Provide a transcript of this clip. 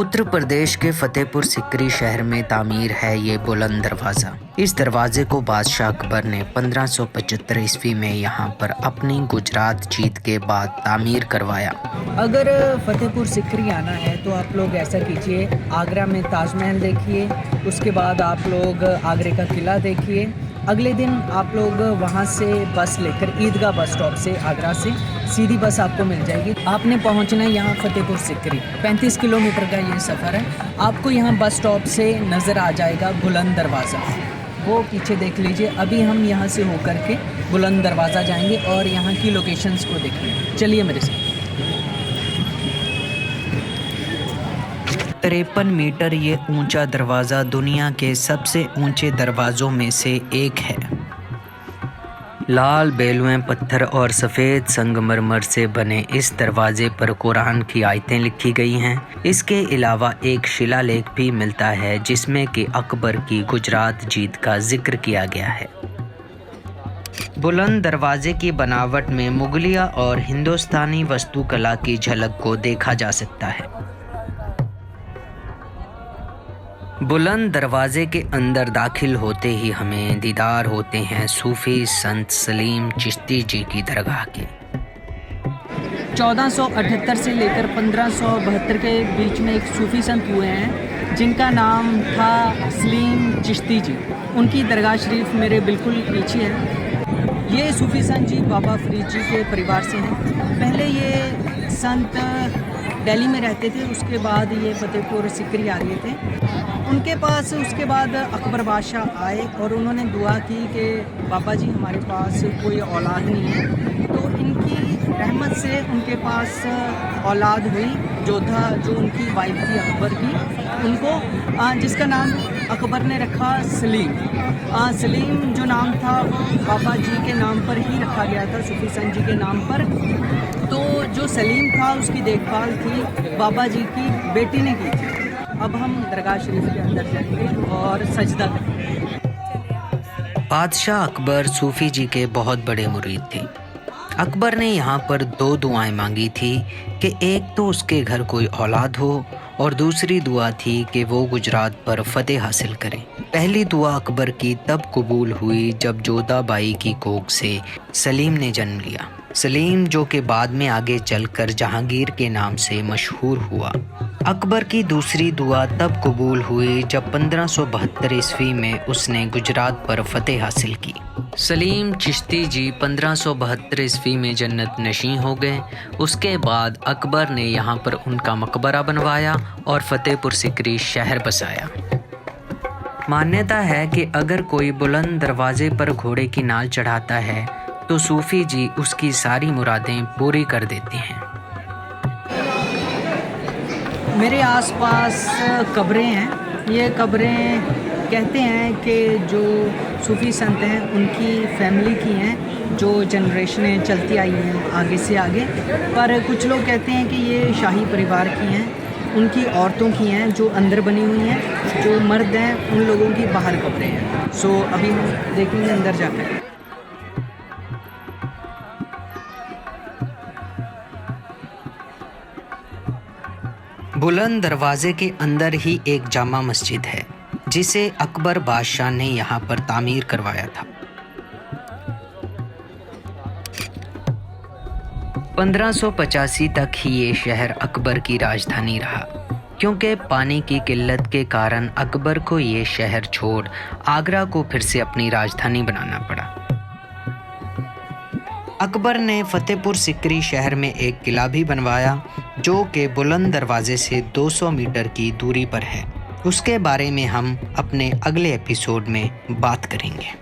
उत्तर प्रदेश के फतेहपुर सिकरी शहर में तामीर है ये बुलंद दरवाज़ा। इस दरवाजे को बादशाह अकबर ने 1575 ईस्वी में यहाँ पर अपनी गुजरात जीत के बाद तामीर करवाया। अगर फतेहपुर सिकरी आना है तो आप लोग ऐसा कीजिए, आगरा में ताजमहल देखिए, उसके बाद आप लोग आगरे का किला देखिए। अगले दिन आप लोग वहाँ से बस लेकर ईदगाह बस स्टॉप से आगरा से सीधी बस आपको मिल जाएगी। आपने पहुँचना है यहाँ फतेहपुर सिकरी। 35 किलोमीटर का ये सफ़र है। आपको यहाँ बस स्टॉप से नज़र आ जाएगा बुलंद दरवाज़ा, वो पीछे देख लीजिए। अभी हम यहाँ से होकर के बुलंद दरवाज़ा जाएंगे और यहाँ की लोकेशंस को देखेंगे। चलिए मेरे साथ। 53 मीटर ये ऊंचा दरवाज़ा दुनिया के सबसे ऊंचे दरवाज़ों में से एक है। लाल बेलुए पत्थर और सफ़ेद संगमरमर से बने इस दरवाज़े पर कुरान की आयतें लिखी गई हैं। इसके अलावा एक शिलालेख भी मिलता है जिसमें कि अकबर की गुजरात जीत का जिक्र किया गया है। बुलंद दरवाजे की बनावट में मुगलिया और हिंदुस्तानी वास्तुकला की झलक को देखा जा सकता है। बुलंद दरवाजे के अंदर दाखिल होते ही हमें दीदार होते हैं सूफी संत सलीम चिश्ती जी की दरगाह के। 1478 से लेकर 1572 के बीच में एक सूफी संत हुए हैं जिनका नाम था सलीम चिश्ती जी। उनकी दरगाह शरीफ मेरे बिल्कुल पीछे है। ये सूफी संत जी बाबा फरीद जी के परिवार से हैं। पहले ये संत दिल्ली में रहते थे, उसके बाद ये फतेहपुर सिकरी आ रहे थे। उनके पास उसके बाद अकबर बादशाह आए और उन्होंने दुआ की कि बाबा जी हमारे पास कोई औलाद नहीं है, तो इनकी रहमत से उनके पास औलाद हुई जो उनकी वाइफ थी अकबर की, उनको जिसका नाम अकबर ने रखा सलीम। सलीम जो नाम था बाबा जी के नाम पर ही रखा गया था, सूफी संत जी के नाम पर। तो जो सलीम था उसकी देखभाल थी बाबा जी की बेटी ने की थी। अब हम दरगाह शरीफ के अंदर जाएंगे और सजदा करेंगे। बादशाह अकबर सूफी जी के बहुत बड़े मुरीद थे। अकबर ने यहाँ पर 2 दुआएं मांगी थी कि एक तो उसके घर कोई औलाद हो और दूसरी दुआ थी कि वो गुजरात पर फतेह हासिल करें। पहली दुआ अकबर की तब कबूल हुई जब जोधाबाई की कोख से सलीम ने जन्म लिया। सलीम जो कि बाद में आगे चलकर जहांगीर के नाम से मशहूर हुआ। अकबर की दूसरी दुआ तब कबूल हुई जब 1572 ईस्वी में उसने गुजरात पर फतेह हासिल की। सलीम चिश्ती जी 1572 ईस्वी में जन्नत नशीं हो गए। उसके बाद अकबर ने यहाँ पर उनका मकबरा बनवाया और फतेहपुर सिकरी शहर बसाया। मान्यता है कि अगर कोई बुलंद दरवाजे पर घोड़े की नाल चढ़ाता है तो सूफी जी उसकी सारी मुरादें पूरी कर देते हैं। मेरे आसपास कब्रें हैं। ये कब्रें कहते हैं कि जो सूफी संत हैं उनकी फैमिली की हैं, जो जनरेशनें चलती आई हैं आगे से आगे। पर कुछ लोग कहते हैं कि ये शाही परिवार की हैं, उनकी औरतों की हैं जो अंदर बनी हुई हैं, जो मर्द हैं उन लोगों की बाहर कब्रें हैं। सो अभी हम देखेंगे अंदर जाकर। बुलंद दरवाजे के अंदर ही एक जामा मस्जिद है जिसे अकबर बादशाह ने यहाँ पर तामीर करवाया था। 1585 तक ही ये शहर अकबर की राजधानी रहा, क्योंकि पानी की किल्लत के कारण अकबर को ये शहर छोड़ आगरा को फिर से अपनी राजधानी बनाना पड़ा। अकबर ने फतेहपुर सिकरी शहर में एक किला भी बनवाया जो कि बुलंद दरवाजे से 200 मीटर की दूरी पर है। उसके बारे में हम अपने अगले एपिसोड में बात करेंगे।